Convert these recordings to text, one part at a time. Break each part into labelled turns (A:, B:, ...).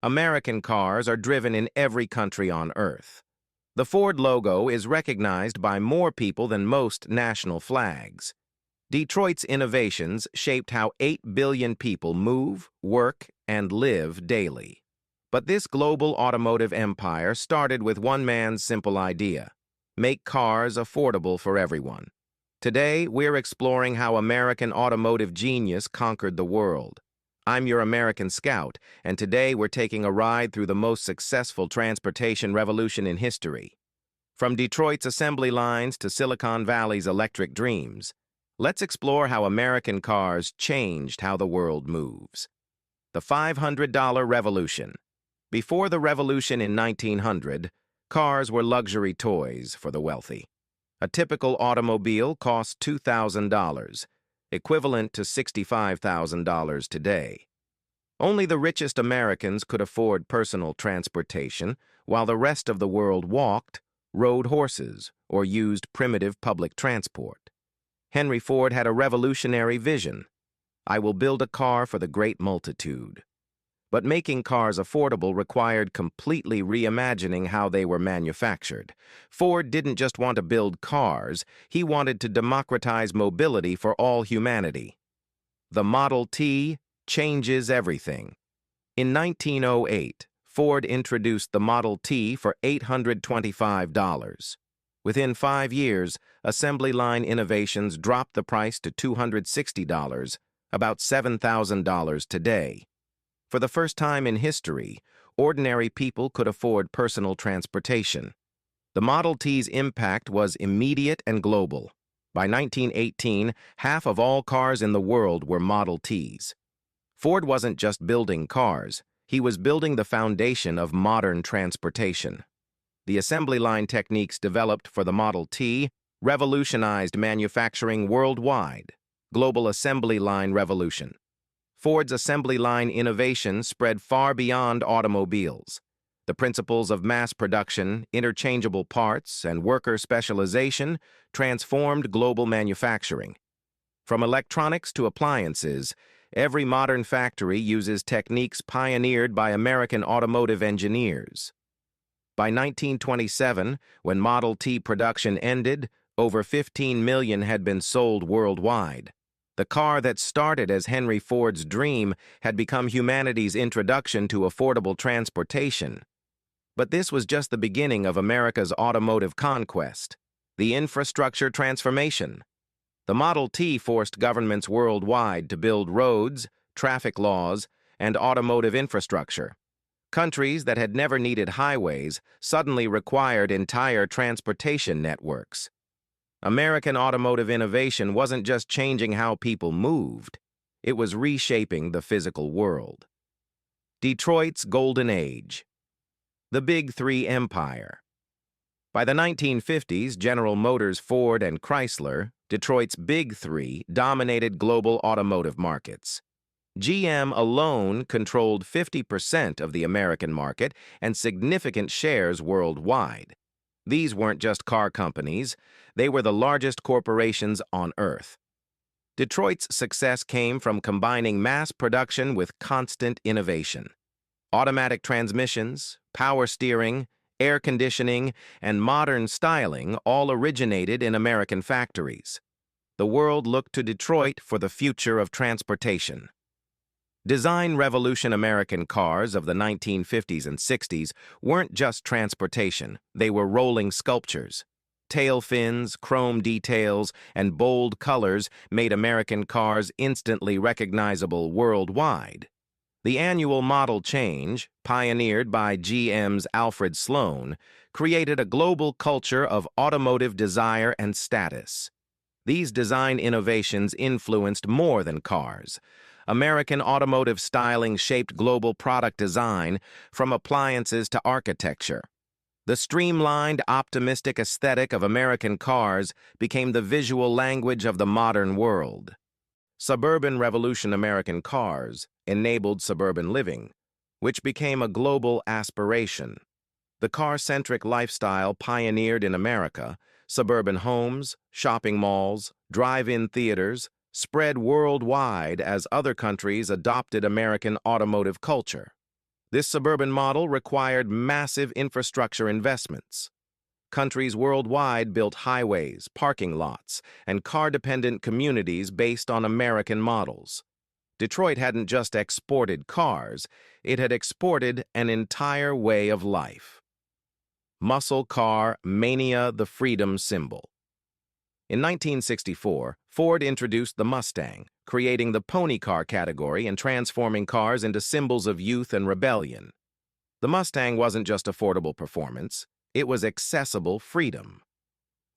A: American cars are driven in every country on Earth. The Ford logo is recognized by more people than most national flags. Detroit's innovations shaped how 8 billion people move, work, and live daily. But this global automotive empire started with one man's simple idea: make cars affordable for everyone. Today, we're exploring how American automotive genius conquered the world. I'm your American Scout, and today we're taking a ride through the most successful transportation revolution in history. From Detroit's assembly lines to Silicon Valley's electric dreams, let's explore how American cars changed how the world moves. The $500 Revolution. Before the revolution in 1900, cars were luxury toys for the wealthy. A typical automobile cost $2,000, equivalent to $65,000 today. Only the richest Americans could afford personal transportation, while the rest of the world walked, rode horses, or used primitive public transport. Henry Ford had a revolutionary vision: I will build a car for the great multitude. But making cars affordable required completely reimagining how they were manufactured. Ford didn't just want to build cars, he wanted to democratize mobility for all humanity. The Model T changes everything. In 1908, Ford introduced the Model T for $825. Within 5 years, assembly line innovations dropped the price to $260, about $7,000 today. For the first time in history, ordinary people could afford personal transportation. The Model T's impact was immediate and global. By 1918, half of all cars in the world were Model Ts. Ford wasn't just building cars, he was building the foundation of modern transportation. The assembly line techniques developed for the Model T revolutionized manufacturing worldwide. Global assembly line revolution. Ford's assembly line innovation spread far beyond automobiles. The principles of mass production, interchangeable parts, and worker specialization transformed global manufacturing. From electronics to appliances, every modern factory uses techniques pioneered by American automotive engineers. By 1927, when Model T production ended, over 15 million had been sold worldwide. The car that started as Henry Ford's dream had become humanity's introduction to affordable transportation. But this was just the beginning of America's automotive conquest, the infrastructure transformation. The Model T forced governments worldwide to build roads, traffic laws, and automotive infrastructure. Countries that had never needed highways suddenly required entire transportation networks. American automotive innovation wasn't just changing how people moved, it was reshaping the physical world. Detroit's Golden Age. The Big Three Empire. By the 1950s, General Motors, Ford, and Chrysler, Detroit's Big Three, dominated global automotive markets. GM alone controlled 50% of the American market and significant shares worldwide. These weren't just car companies, they were the largest corporations on Earth. Detroit's success came from combining mass production with constant innovation. Automatic transmissions, power steering, air conditioning, and modern styling all originated in American factories. The world looked to Detroit for the future of transportation. Design revolution. American cars of the 1950s and 60s weren't just transportation, they were rolling sculptures. Tail fins, chrome details, and bold colors made American cars instantly recognizable worldwide. The annual model change, pioneered by GM's Alfred Sloan, created a global culture of automotive desire and status. These design innovations influenced more than cars. American automotive styling shaped global product design, from appliances to architecture. The streamlined, optimistic aesthetic of American cars became the visual language of the modern world. Suburban revolution. American cars enabled suburban living, which became a global aspiration. The car-centric lifestyle pioneered in America, suburban homes, shopping malls, drive-in theaters, spread worldwide as other countries adopted American automotive culture. This suburban model required massive infrastructure investments. Countries worldwide built highways, parking lots, and car-dependent communities based on American models. Detroit hadn't just exported cars, it had exported an entire way of life. Muscle car mania, the freedom symbol. In 1964, Ford introduced the Mustang, creating the pony car category and transforming cars into symbols of youth and rebellion. The Mustang wasn't just affordable performance, it was accessible freedom.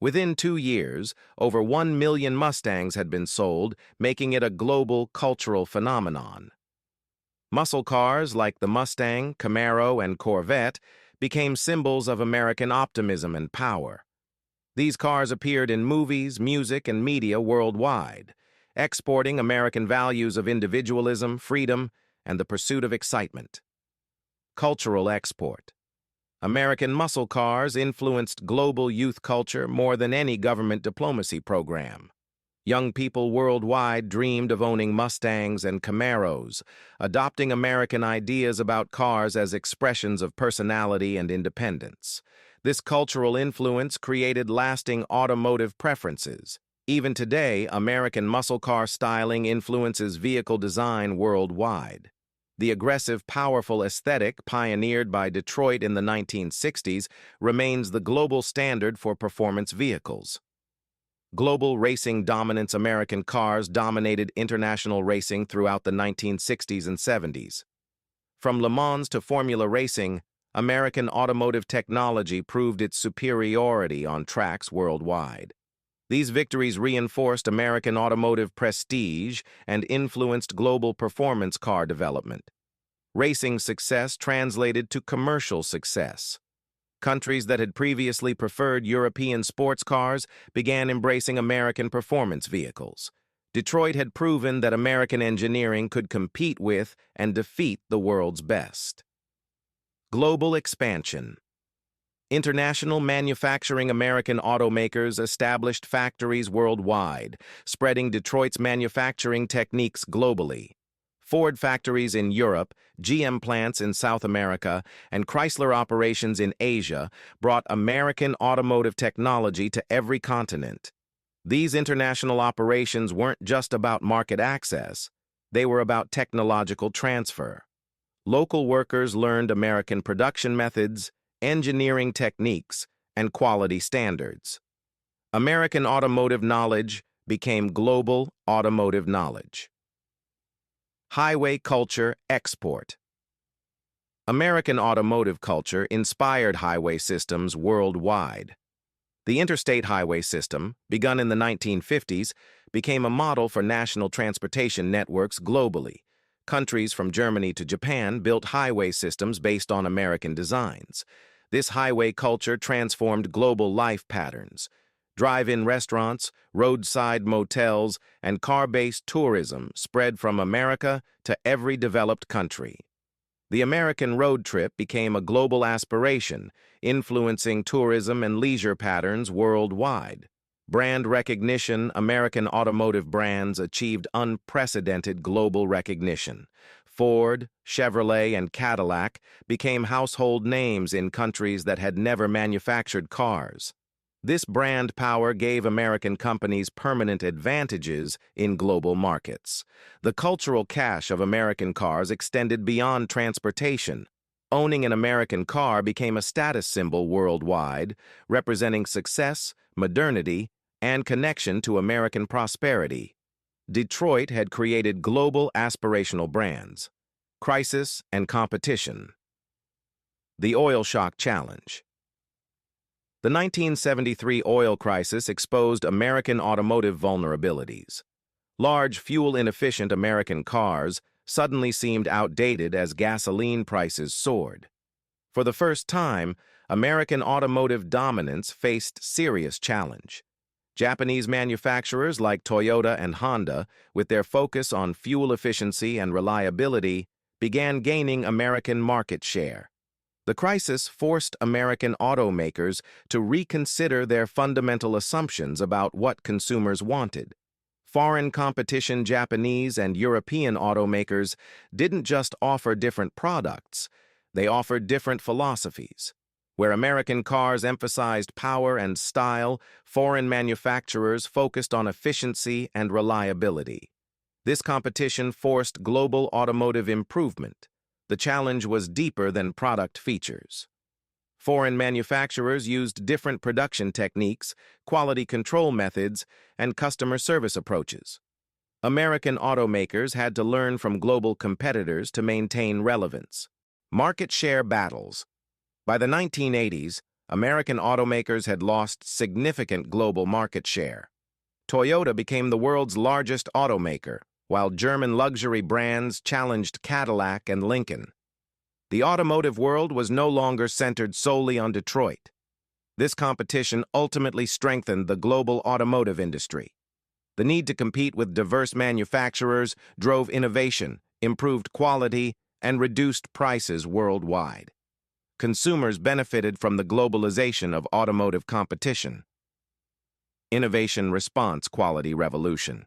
A: Within 2 years, over 1 million Mustangs had been sold, making it a global cultural phenomenon. Muscle cars like the Mustang, Camaro, and Corvette became symbols of American optimism and power. These cars appeared in movies, music, and media worldwide, exporting American values of individualism, freedom, and the pursuit of excitement. Cultural export. American muscle cars influenced global youth culture more than any government diplomacy program. Young people worldwide dreamed of owning Mustangs and Camaros, adopting American ideas about cars as expressions of personality and independence. This cultural influence created lasting automotive preferences. Even today, American muscle car styling influences vehicle design worldwide. The aggressive, powerful aesthetic pioneered by Detroit in the 1960s remains the global standard for performance vehicles. Global racing dominance. American cars dominated international racing throughout the 1960s and 70s. From Le Mans to Formula Racing, American automotive technology proved its superiority on tracks worldwide. These victories reinforced American automotive prestige and influenced global performance car development. Racing success translated to commercial success. Countries that had previously preferred European sports cars began embracing American performance vehicles. Detroit had proven that American engineering could compete with and defeat the world's best. Global expansion. International manufacturing. American automakers established factories worldwide, spreading Detroit's manufacturing techniques globally. Ford factories in Europe, GM plants in South America, and Chrysler operations in Asia brought American automotive technology to every continent. These international operations weren't just about market access, they were about technological transfer. Local workers learned American production methods, engineering techniques, and quality standards. American automotive knowledge became global automotive knowledge. Highway culture export. American automotive culture inspired highway systems worldwide. The interstate highway system, begun in the 1950s, became a model for national transportation networks globally. Countries from Germany to Japan built highway systems based on American designs. This highway culture transformed global life patterns. Drive-in restaurants, roadside motels, and car-based tourism spread from America to every developed country. The American road trip became a global aspiration, influencing tourism and leisure patterns worldwide. Brand recognition. American automotive brands achieved unprecedented global recognition. Ford, Chevrolet, and Cadillac became household names in countries that had never manufactured cars. This brand power gave American companies permanent advantages in global markets. The cultural cache of American cars extended beyond transportation. Owning an American car became a status symbol worldwide, representing success, modernity, and connection to American prosperity. Detroit had created global aspirational brands. Crisis and competition. The oil shock challenge. The 1973 oil crisis exposed American automotive vulnerabilities. Large, fuel-inefficient American cars suddenly seemed outdated as gasoline prices soared. For the first time, American automotive dominance faced serious challenge. Japanese manufacturers like Toyota and Honda, with their focus on fuel efficiency and reliability, began gaining American market share. The crisis forced American automakers to reconsider their fundamental assumptions about what consumers wanted. Foreign competition. Japanese and European automakers didn't just offer different products, They offered different philosophies. Where American cars emphasized power and style, foreign manufacturers focused on efficiency and reliability. This competition forced global automotive improvement. The challenge was deeper than product features. Foreign manufacturers used different production techniques, quality control methods, and customer service approaches. American automakers had to learn from global competitors to maintain relevance. Market share battles. By the 1980s, American automakers had lost significant global market share. Toyota became the world's largest automaker, while German luxury brands challenged Cadillac and Lincoln. The automotive world was no longer centered solely on Detroit. This competition ultimately strengthened the global automotive industry. The need to compete with diverse manufacturers drove innovation, improved quality, and reduced prices worldwide. Consumers benefited from the globalization of automotive competition. Innovation response quality revolution.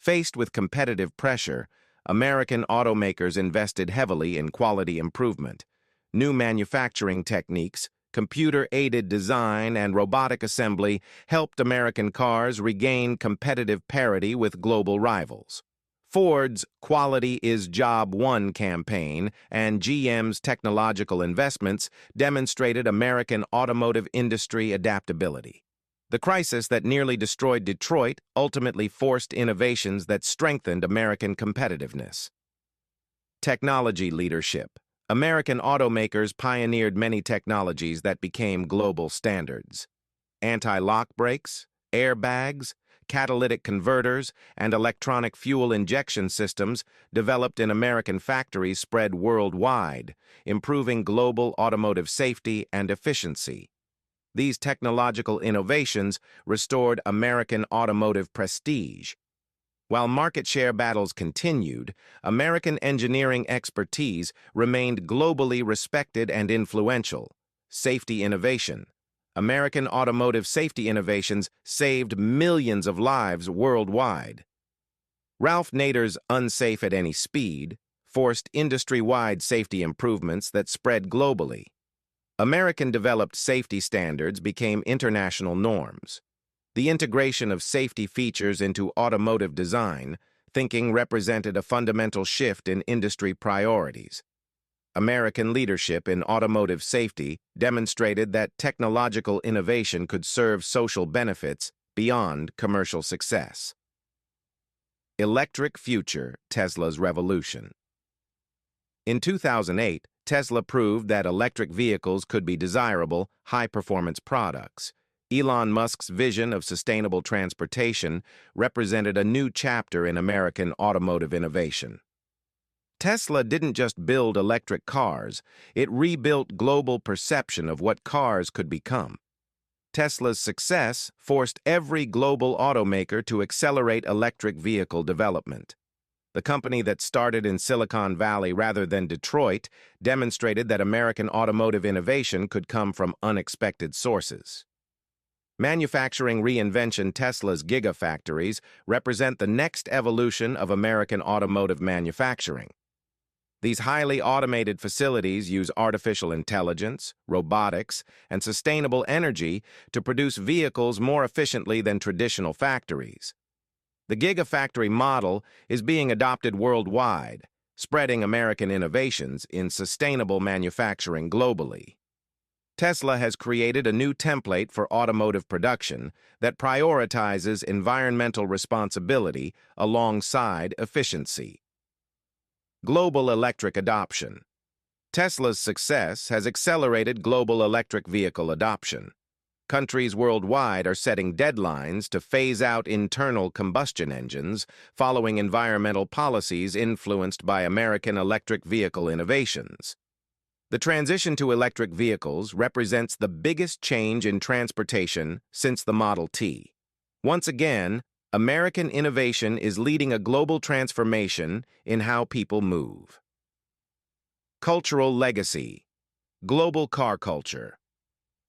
A: Faced with competitive pressure, American automakers invested heavily in quality improvement. New manufacturing techniques, computer-aided design, and robotic assembly helped American cars regain competitive parity with global rivals. Ford's Quality is Job One campaign and GM's technological investments demonstrated American automotive industry adaptability. The crisis that nearly destroyed Detroit ultimately forced innovations that strengthened American competitiveness. Technology leadership. American automakers pioneered many technologies that became global standards. Anti-lock brakes, airbags, catalytic converters, and electronic fuel injection systems developed in American factories spread worldwide, improving global automotive safety and efficiency. These technological innovations restored American automotive prestige. While market share battles continued, American engineering expertise remained globally respected and influential. Safety innovation. American automotive safety innovations saved millions of lives worldwide. Ralph Nader's Unsafe at Any Speed forced industry-wide safety improvements that spread globally. American-developed safety standards became international norms. The integration of safety features into automotive design thinking represented a fundamental shift in industry priorities. American leadership in automotive safety demonstrated that technological innovation could serve social benefits beyond commercial success. Electric future, Tesla's revolution. In 2008, Tesla proved that electric vehicles could be desirable, high-performance products. Elon Musk's vision of sustainable transportation represented a new chapter in American automotive innovation. Tesla didn't just build electric cars, it rebuilt global perception of what cars could become. Tesla's success forced every global automaker to accelerate electric vehicle development. The company that started in Silicon Valley rather than Detroit demonstrated that American automotive innovation could come from unexpected sources. Manufacturing reinvention. Tesla's gigafactories represent the next evolution of American automotive manufacturing. These highly automated facilities use artificial intelligence, robotics, and sustainable energy to produce vehicles more efficiently than traditional factories. The gigafactory model is being adopted worldwide, spreading American innovations in sustainable manufacturing globally. Tesla has created a new template for automotive production that prioritizes environmental responsibility alongside efficiency. Global electric adoption. Tesla's success has accelerated global electric vehicle adoption. Countries worldwide are setting deadlines to phase out internal combustion engines following environmental policies influenced by American electric vehicle innovations. The transition to electric vehicles represents the biggest change in transportation since the Model T. Once again, American innovation is leading a global transformation in how people move. Cultural legacy. Global car culture.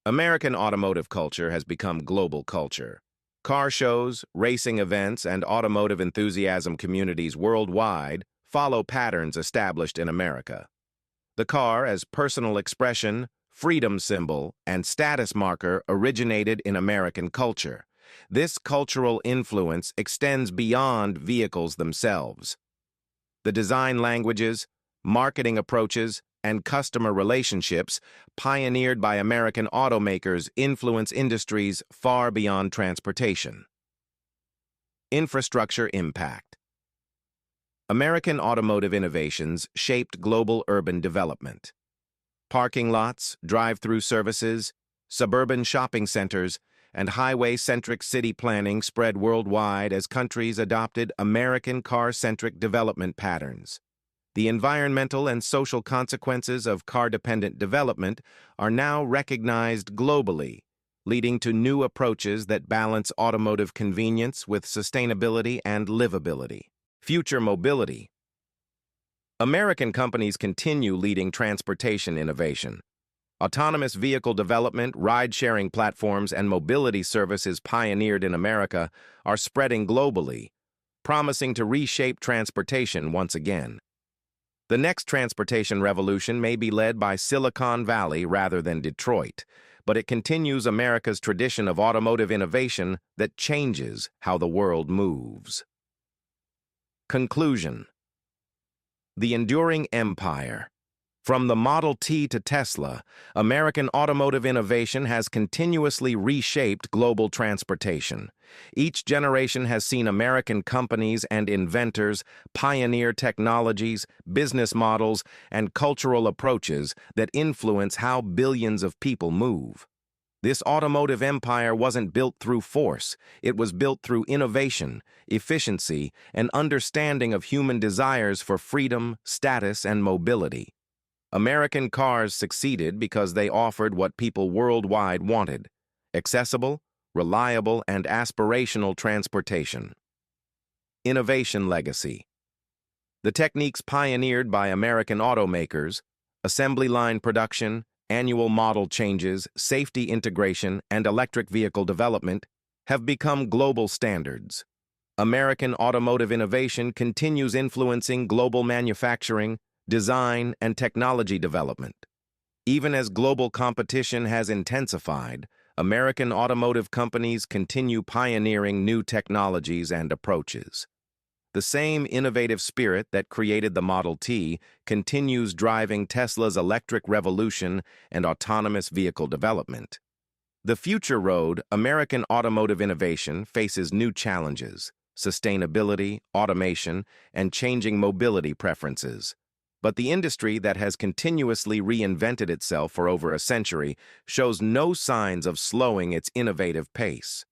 A: American automotive culture has become global culture. Car shows, racing events, and automotive enthusiasm communities worldwide follow patterns established in America. The car, as personal expression, freedom symbol, and status marker, originated in American culture. This cultural influence extends beyond vehicles themselves. The design languages, marketing approaches, and customer relationships pioneered by American automakers influence industries far beyond transportation. Infrastructure impact. American automotive innovations shaped global urban development. Parking lots, drive-through services, suburban shopping centers, and highway-centric city planning spread worldwide as countries adopted American car-centric development patterns. The environmental and social consequences of car-dependent development are now recognized globally, leading to new approaches that balance automotive convenience with sustainability and livability. Future mobility. American companies continue leading transportation innovation. Autonomous vehicle development, ride-sharing platforms, and mobility services pioneered in America are spreading globally, promising to reshape transportation once again. The next transportation revolution may be led by Silicon Valley rather than Detroit, but it continues America's tradition of automotive innovation that changes how the world moves. Conclusion. The enduring empire. From the Model T to Tesla, American automotive innovation has continuously reshaped global transportation. Each generation has seen American companies and inventors pioneer technologies, business models, and cultural approaches that influence how billions of people move. This automotive empire wasn't built through force. It was built through innovation, efficiency, and understanding of human desires for freedom, status, and mobility. American cars succeeded because they offered what people worldwide wanted: accessible, reliable, and aspirational transportation. Innovation legacy. The techniques pioneered by American automakers, assembly line production, annual model changes, safety integration, and electric vehicle development, have become global standards. American automotive innovation continues influencing global manufacturing, design, and technology development. Even as global competition has intensified, American automotive companies continue pioneering new technologies and approaches. The same innovative spirit that created the Model T continues driving Tesla's electric revolution and autonomous vehicle development. The future road, American automotive innovation, faces new challenges: sustainability, automation, and changing mobility preferences. But the industry that has continuously reinvented itself for over a century shows no signs of slowing its innovative pace.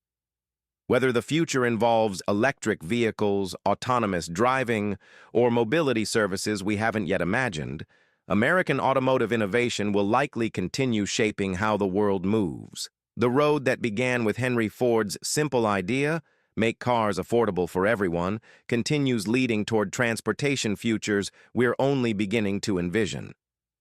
A: Whether the future involves electric vehicles, autonomous driving, or mobility services we haven't yet imagined, American automotive innovation will likely continue shaping how the world moves. The road that began with Henry Ford's simple idea, make cars affordable for everyone, continues leading toward transportation futures we're only beginning to envision.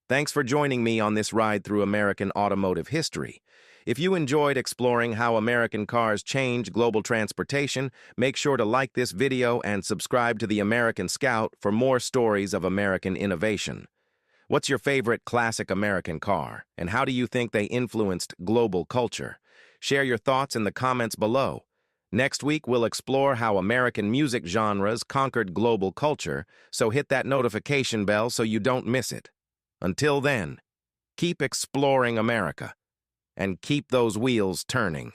A: Thanks for joining me on this ride through American automotive history. If you enjoyed exploring how American cars change global transportation, make sure to like this video and subscribe to the American Scout for more stories of American innovation. What's your favorite classic American car, and how do you think they influenced global culture? Share your thoughts in the comments below. Next week, we'll explore how American music genres conquered global culture, so hit that notification bell so you don't miss it. Until then, keep exploring America and keep those wheels turning.